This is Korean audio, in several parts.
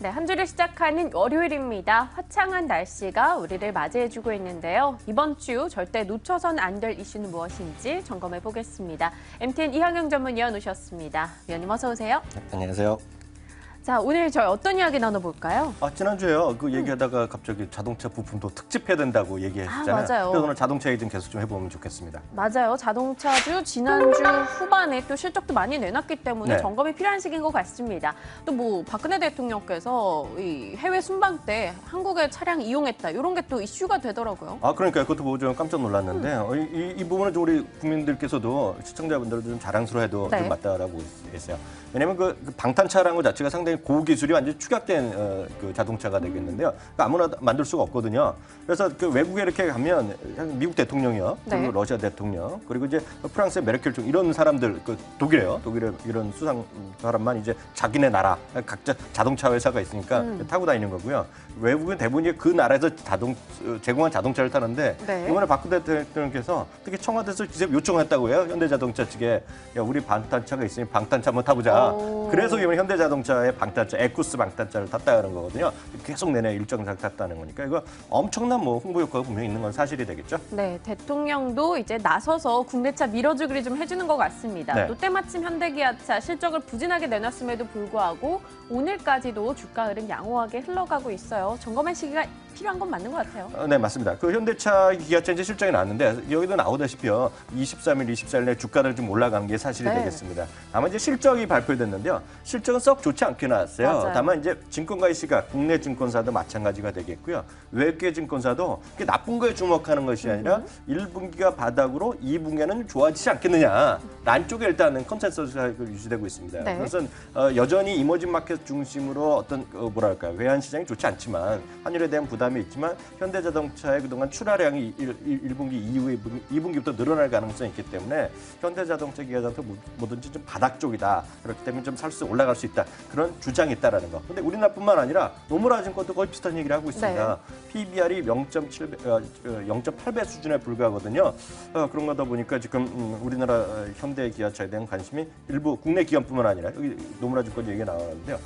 네, 한 주를 시작하는 월요일입니다. 화창한 날씨가 우리를 맞이해주고 있는데요. 이번 주 절대 놓쳐선 안 될 이슈는 무엇인지 점검해 보겠습니다. MTN 이항영 전문위원 오셨습니다. 위원님 어서 오세요. 네, 안녕하세요. 자, 오늘 저희 어떤 이야기 나눠볼까요? 지난주에요. 그 얘기하다가 갑자기 자동차 부품도 특집해야 된다고 얘기하셨잖아요. 맞아요. 그래서 오늘 자동차 얘기 좀 계속 좀 해보면 좋겠습니다. 맞아요. 자동차주 지난주 후반에 또 실적도 많이 내놨기 때문에 네. 점검이 필요한 시기인 것 같습니다. 또 뭐 박근혜 대통령께서 이 해외 순방 때 한국의 차량 이용했다 이런 게 또 이슈가 되더라고요. 그러니까요. 그것도 보고 좀 깜짝 놀랐는데 이 부분은 좀 우리 국민들께서도 시청자분들도 좀 자랑스러워해도 네. 좀 맞다라고 있어요. 왜냐하면 그 방탄차라는 것 자체가 상당히 고기술이 완전히 축약된 그 자동차가 되겠는데요. 그러니까 아무나 만들 수가 없거든요. 그래서 그 외국에 이렇게 가면 미국 대통령이요, 그리고 네. 러시아 대통령, 그리고 이제 프랑스의 메르켈 중 이런 사람들, 그 독일의 이런 수상 사람만 이제 자기네 나라 각자 자동차 회사가 있으니까 타고 다니는 거고요. 외국은 대부분 그 나라에서 제공한 자동차를 타는데 네. 이번에 박근혜 대통령께서 특히 청와대에서 직접 요청했다고 해요. 현대자동차 측에 야, 우리 방탄차가 있으니 방탄차 한번 타보자. 그래서 이번에 현대자동차의 방탄차, 에쿠스 방탄차를 탔다는 거거든요. 계속 내내 일정상 탔다는 거니까 이거 엄청난 뭐 홍보 효과가 분명히 있는 건 사실이 되겠죠. 네, 대통령도 이제 나서서 국내차 밀어주기를 좀 해주는 것 같습니다. 네. 또 때마침 현대기아차 실적을 부진하게 내놨음에도 불구하고 오늘까지도 주가 흐름 양호하게 흘러가고 있어요. 점검의 시기가 필요한 건 맞는 것 같아요. 네, 맞습니다. 그 현대차, 기아차 이제 실적이 나왔는데 여기도 나오다시피요. 23일, 24일 내 주가를 좀 올라가는 게 사실이 네. 되겠습니다. 아마 이제 실적이 발표됐는데요. 실적은 썩 좋지 않게 나왔어요. 맞아요. 다만 이제 증권가의 시각, 국내 증권사도 마찬가지가 되겠고요. 외국계 증권사도 그게 나쁜 거에 주목하는 것이 아니라 1분기가 바닥으로 2분기에는 좋아지지 않겠느냐. 란 쪽에 일단은 컨센서스가 유지되고 있습니다. 네. 그것은 여전히 이머징 마켓 중심으로 어떤 뭐랄까요. 외환 시장이 좋지 않지만 환율에 대한 부담이 있지만 현대자동차의 그동안 출하량이 1분기 이후에 2분기부터 늘어날 가능성이 있기 때문에 현대자동차 기아자동차 뭐든지 좀 바닥 쪽이다. 그렇기 때문에 좀 살 수 올라갈 수 있다. 그런 주장이 있다라는 거. 근데 우리나라뿐만 아니라 노무라 증권도 거의 비슷한 얘기를 하고 있습니다. PBR이 0.8배 수준에 불과하거든요. 그런 거다 보니까 지금 우리나라 현대 기아차에 대한 관심이 일부 국내 기업뿐만 아니라 여기 노무라 증권 얘기가 나왔는데요.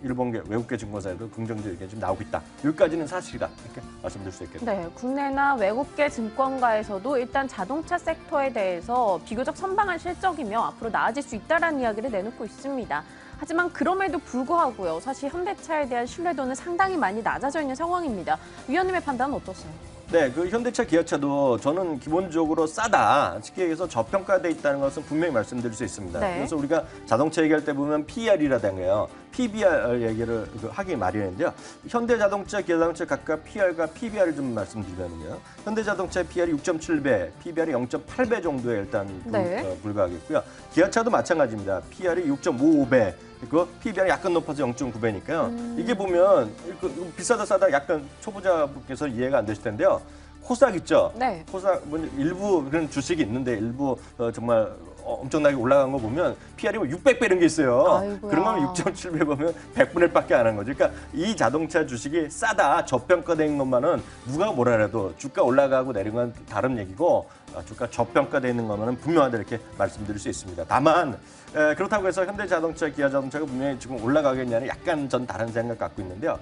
일본계 외국계 증권사에도 긍정적 의견이 좀 나오고 있다. 여기까지는 사실이다. 이렇게 말씀드릴 수 있겠네요. 네, 국내나 외국계 증권가에서도 일단 자동차 섹터에 대해서 비교적 선방한 실적이며 앞으로 나아질 수 있다는 이야기를 내놓고 있습니다. 하지만 그럼에도 불구하고요. 사실 현대차에 대한 신뢰도는 상당히 많이 낮아져 있는 상황입니다. 위원님의 판단은 어떠세요? 네, 그 현대차, 기아차도 저는 기본적으로 싸다. 쉽게 얘기해서 저평가돼 있다는 것은 분명히 말씀드릴 수 있습니다. 네. 그래서 우리가 자동차 얘기할 때 보면 PER이라든가요. PBR 얘기를 하기 마련인데요. 현대자동차, 기아자동차 각각 PR과 PBR을 좀 말씀드리면요. 현대자동차의 PR이 6.7배, PBR이 0.8배 정도에 일단 네. 불과하겠고요. 기아차도 마찬가지입니다. PR이 6.55배. 그 PBR이 약간 높아서 0.9배니까요. 이게 보면 이거 비싸다 싸다 약간 초보자분께서 이해가 안 되실 텐데요. 코스닥 있죠? 네. 코스닥 일부 그런 주식이 있는데 일부 정말 엄청나게 올라간 거 보면 PR이 600배 이런 게 있어요. 아이고야. 그런 거면 6.7배 보면 100분의 1밖에 안 한 거죠. 그러니까 이 자동차 주식이 싸다, 저평가된 것만은 누가 뭐라 해도 주가 올라가고 내린 건 다른 얘기고 주가 저평가되어 있는 것만은 분명하다 이렇게 말씀드릴 수 있습니다. 다만 그렇다고 해서 현대자동차, 기아자동차가 분명히 지금 올라가겠냐는 약간 전 다른 생각 갖고 있는데요.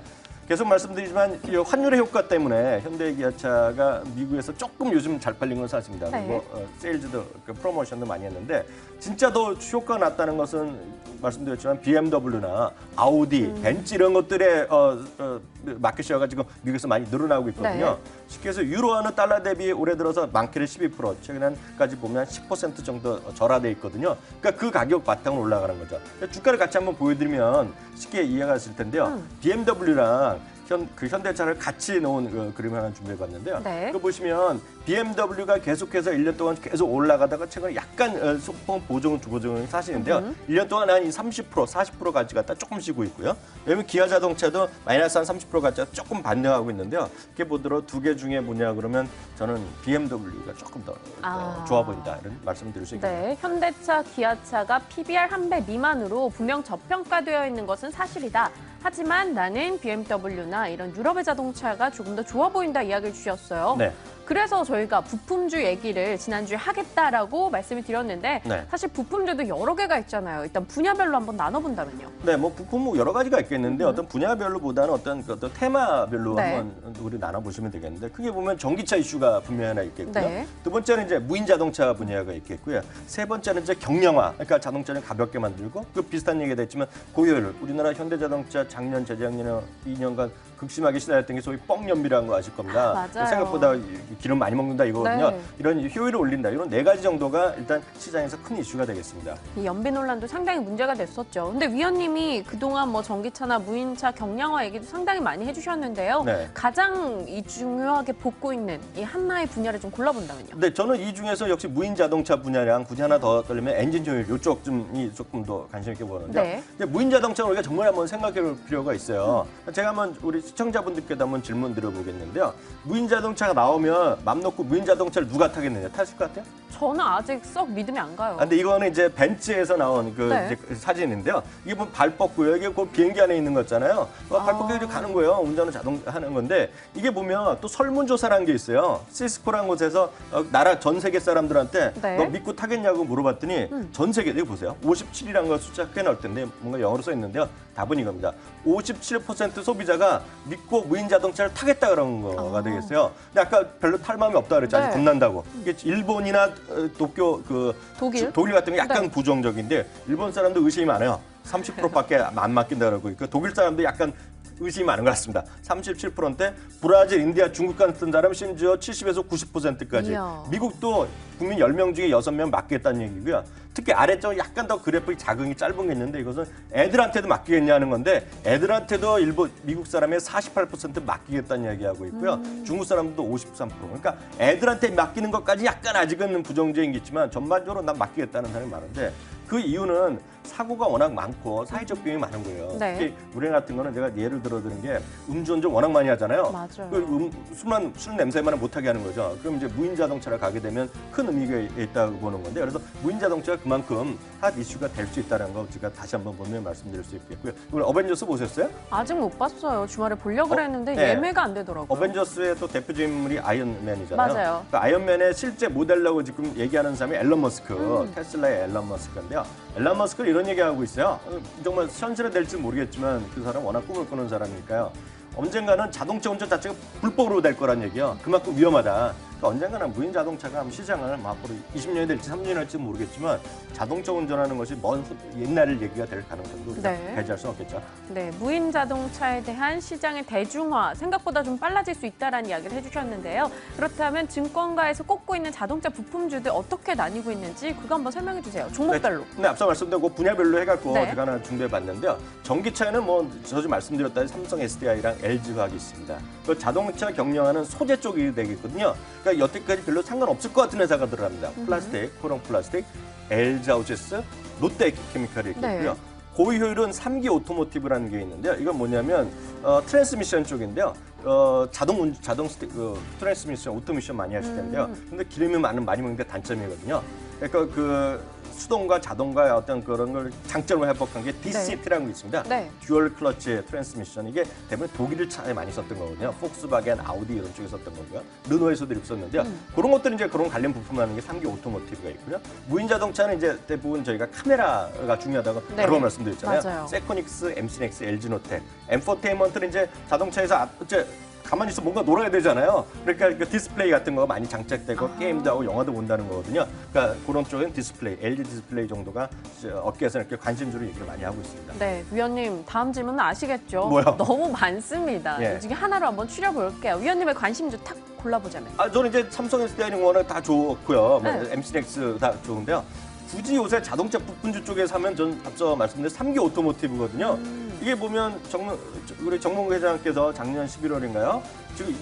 계속 말씀드리지만 이 환율의 효과 때문에 현대기아차가 미국에서 조금 요즘 잘 팔린 건 사실입니다. 네. 그리고 세일즈도 프로모션도 많이 했는데 진짜 더 효과가 났다는 것은 말씀드렸지만 BMW나 아우디, 벤츠 이런 것들의 마켓시어가 지금 미국에서 많이 늘어나고 있거든요. 네. 쉽게 해서 유로화는 달러 대비 올해 들어서 많게는 12%, 최근까지 보면 10% 정도 절하돼 있거든요. 그러니까 그 가격 바탕으로 올라가는 거죠. 주가를 같이 한번 보여드리면 쉽게 이해가 됐을 텐데요. BMW랑 현대차를 같이 놓은 그림 하나 준비해봤는데요. 네. 이거 보시면 BMW가 계속해서 1년 동안 계속 올라가다가 최근에 약간 소폭 보정은 사실인데요. 1년 동안 한 30%, 40%까지 갔다 조금 쉬고 있고요. 왜냐면 기아자동차도 마이너스 한 30% 까지 조금 반등하고 있는데요. 이렇게 보더라도 두 개 중에 뭐냐 그러면 저는 BMW가 조금 더 좋아 보인다 이런 말씀드릴 수 있겠네요. 네, 현대차, 기아차가 PBR 1배 미만으로 분명 저평가되어 있는 것은 사실이다. 하지만 나는 BMW나 이런 유럽의 자동차가 조금 더 좋아 보인다 이야기를 주셨어요. 네. 그래서 저희가 부품주 얘기를 지난주에 하겠다라고 말씀을 드렸는데 네. 사실 부품주도 여러 개가 있잖아요. 일단 분야별로 한번 나눠본다면요. 네, 뭐 부품 뭐 여러 가지가 있겠는데 어떤 분야별로보다는 어떤 테마별로 네. 한번 우리 나눠보시면 되겠는데 크게 보면 전기차 이슈가 분명히 하나 있겠고요. 네. 두 번째는 이제 무인 자동차 분야가 있겠고요. 세 번째는 이제 경량화, 그러니까 자동차를 가볍게 만들고 그 비슷한 얘기가 됐지만 고효율. 우리나라 현대자동차 작년, 재작년 2년간 극심하게 시달렸던 게 소위 뻥연비라는 거 아실 겁니다. 맞아요. 생각보다 기름 많이 먹는다 이거거든요. 네. 이런 효율을 올린다. 이런 네 가지 정도가 일단 시장에서 큰 이슈가 되겠습니다. 이 연비 논란도 상당히 문제가 됐었죠. 근데 위원님이 그동안 뭐 전기차나 무인차 경량화 얘기도 상당히 많이 해주셨는데요. 네. 가장 이 중요하게 뽑고 있는 이 하나의 분야를 좀 골라본다면요. 네, 저는 이 중에서 역시 무인 자동차 분야랑 굳이 하나 더 떨리면 엔진 효율 이쪽 좀이 조금 더 관심 있게 보는데 네. 이제 무인 자동차는 우리가 정말 한번 생각해볼 필요가 있어요. 제가 한번 우리 시청자분들께도 한번 질문 드려보겠는데요. 무인 자동차가 나오면 맘 놓고 무인 자동차를 누가 타겠느냐? 타실 것 같아요? 저는 아직 썩 믿음이 안 가요. 근데 이거는 이제 벤츠에서 나온 그 네. 이제 사진인데요. 이게 보면 발 뻗고요. 이게 그 비행기 안에 있는 거잖아요. 발 뻗고 이렇게 가는 거예요. 운전은 자동 하는 건데 이게 보면 또 설문조사라는 게 있어요. 시스코라는 곳에서 나라 전 세계 사람들한테 네. 너 믿고 타겠냐고 물어봤더니 전 세계 이거 보세요. 57이라는 거 숫자 꽤 나올 텐데 뭔가 영어로 써 있는데요. 답은 이겁니다. 57% 소비자가 믿고 무인 자동차를 타겠다 그런 거가 되겠어요. 근데 아까 별로 탈 마음이 없다 그랬죠. 아직 네. 겁난다고. 이게 일본이나 도쿄 독일 같은 게 약간 네. 부정적인데 일본 사람도 의심이 많아요. 30%밖에 안 맡긴다 그러고 있고 독일 사람도 약간 의심이 많은 것 같습니다. 37%인데 브라질, 인디아, 중국 같은 사람 심지어 70에서 90%까지. 이야. 미국도 국민 10명 중에 6명 맡겠다는 얘기고요. 특히 아래쪽 약간 더 그래프의 자극이 짧은 게 있는데 이것은 애들한테도 맡기겠냐는 건데 애들한테도 미국 사람의 48% 맡기겠다는 얘기하고 있고요. 중국 사람도 53%. 그러니까 애들한테 맡기는 것까지 약간 아직은 부정적인 게 있지만 전반적으로 난 맡기겠다는 사람이 많은데 그 이유는 사고가 워낙 많고 사회적 비용이 많은 거예요. 네. 특히 우리 같은 거는 제가 예를 들어드는 게 음주운전 워낙 많이 하잖아요. 맞아요. 술 냄새만 못하게 하는 거죠. 그럼 이제 무인 자동차를 가게 되면 큰 의미가 있다고 보는 건데 그래서 무인 자동차가 그만큼 핫 이슈가 될 수 있다는 거 제가 다시 한번 보면 말씀드릴 수 있겠고요. 오늘 어벤져스 보셨어요? 아직 못 봤어요. 주말에 보려고 했는데 네. 예매가 안 되더라고요. 어벤져스의 또 대표적인 인물이 아이언맨이잖아요. 맞아요. 그 아이언맨의 실제 모델라고 지금 얘기하는 사람이 앨런 머스크, 테슬라의 앨런 머스크인데요. 앨런 머스크는 이런 얘기하고 있어요. 정말 현실화 될지 모르겠지만 그 사람 워낙 꿈을 꾸는 사람이니까요. 언젠가는 자동차 운전 자체가 불법으로 될 거란 얘기요. 그만큼 위험하다. 그러니까 언젠가는 무인 자동차가 시장을 앞으로 20년이 될지 30년이 될지 모르겠지만 자동차 운전하는 것이 먼 옛날 얘기가 될 가능성도 우리가 네. 배제할 수 없겠죠. 네, 무인 자동차에 대한 시장의 대중화 생각보다 좀 빨라질 수 있다라는 이야기를 해주셨는데요. 그렇다면 증권가에서 꼽고 있는 자동차 부품주들 어떻게 나뉘고 있는지 그거 한번 설명해 주세요. 종목별로. 네, 앞서 말씀드린 그 분야별로 해갖고 네. 제가 하나 준비해봤는데요. 전기차에는 저도 말씀드렸다시피 삼성 SDI랑 LG화학이 있습니다. 그 자동차 경영하는 소재 쪽이 되겠거든요. 그러니까 여태까지 별로 상관없을 것 같은 회사가 들어갑니다. 플라스틱, 코롱 플라스틱, LG하우제스, 롯데케미칼이 있겠고요. 네. 고효율은 3기 오토모티브라는 게 있는데요. 이건 뭐냐면 트랜스미션 쪽인데요. 트랜스미션, 오토미션 많이 하실 텐데요. 근데 기름이 많이 먹는데 단점이거든요. 그러니까 그 수동과 자동과의 어떤 그런 걸 장점을 회복한 게 DCT라는 게 있습니다. 네. 듀얼 클러치 트랜스미션. 이게 대부분 독일 차에 많이 썼던 거거든요. 폭스바겐, 아우디 이런 쪽에 썼던 거고요. 르노에서도 이렇게 썼는데요. 그런 것들은 이제 그런 관련 부품하는 게 3기 오토모티브가 있고요. 무인 자동차는 이제 대부분 저희가 카메라가 중요하다고 네. 여러 번 말씀드렸잖아요. 맞아요. 세코닉스, 엠시넥스, LG노텍. 엔포테인먼트는 이제 자동차에서 이제 가만히 있어 뭔가 놀아야 되잖아요. 그러니까 그 디스플레이 같은 거 많이 장착되고 게임도 하고 영화도 본다는 거거든요. 그러니까 그런 쪽은 디스플레이, LG 디스플레이 정도가 업계에서 이렇게 관심주로 얘기를 많이 하고 있습니다. 네, 위원님 다음 질문은 아시겠죠? 뭐요? 너무 많습니다. 예. 이 중에 하나로 한번 추려볼게요. 위원님의 관심주 탁 골라보자면. 저는 이제 삼성 SDI는 워낙 다 좋고요. 네. MC넥스 다 좋은데요. 굳이 요새 자동차 부품주 쪽에 사면 전 앞서 말씀드린 3기 오토모티브거든요. 이게 보면 우리 정몽구 회장께서 작년 11월인가요? 지금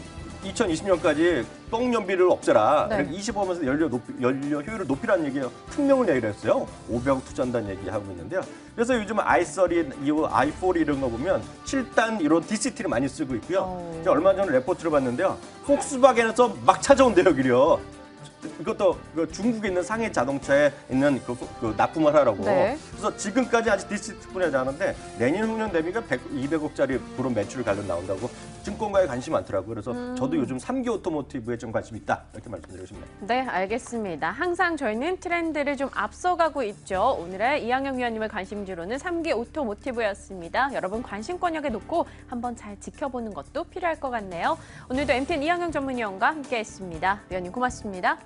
2020년까지 뻥연비를 없애라. 네. 25면서 연료 효율을 높이라는 얘기예요. 특명을 얘기를 했어요. 500억 투자한다는 얘기하고 있는데요. 그래서 요즘 i30, i40 이런 거 보면 7단 이런 DCT를 많이 쓰고 있고요. 제가 얼마 전에 레포트를 봤는데요. 폭스바겐에서 막 찾아온대요, 여기요. 이것도 그 중국에 있는 상해 자동차에 있는 그 납품을 하라고. 네. 그래서 지금까지 아직 디스트분야지 않은데 내년 후년 대비가 200억짜리 그런 매출 관련 나온다고 증권가에 관심이 많더라고요. 그래서 저도 요즘 3기 오토모티브에 좀 관심이 있다. 이렇게 말씀드리고 싶네요. 네, 알겠습니다. 항상 저희는 트렌드를 좀 앞서가고 있죠. 오늘의 이항영 위원님의 관심주로는 3기 오토모티브였습니다. 여러분 관심권역에 놓고 한번 잘 지켜보는 것도 필요할 것 같네요. 오늘도 MTN 이항영 전문위원과 함께했습니다. 위원님 고맙습니다.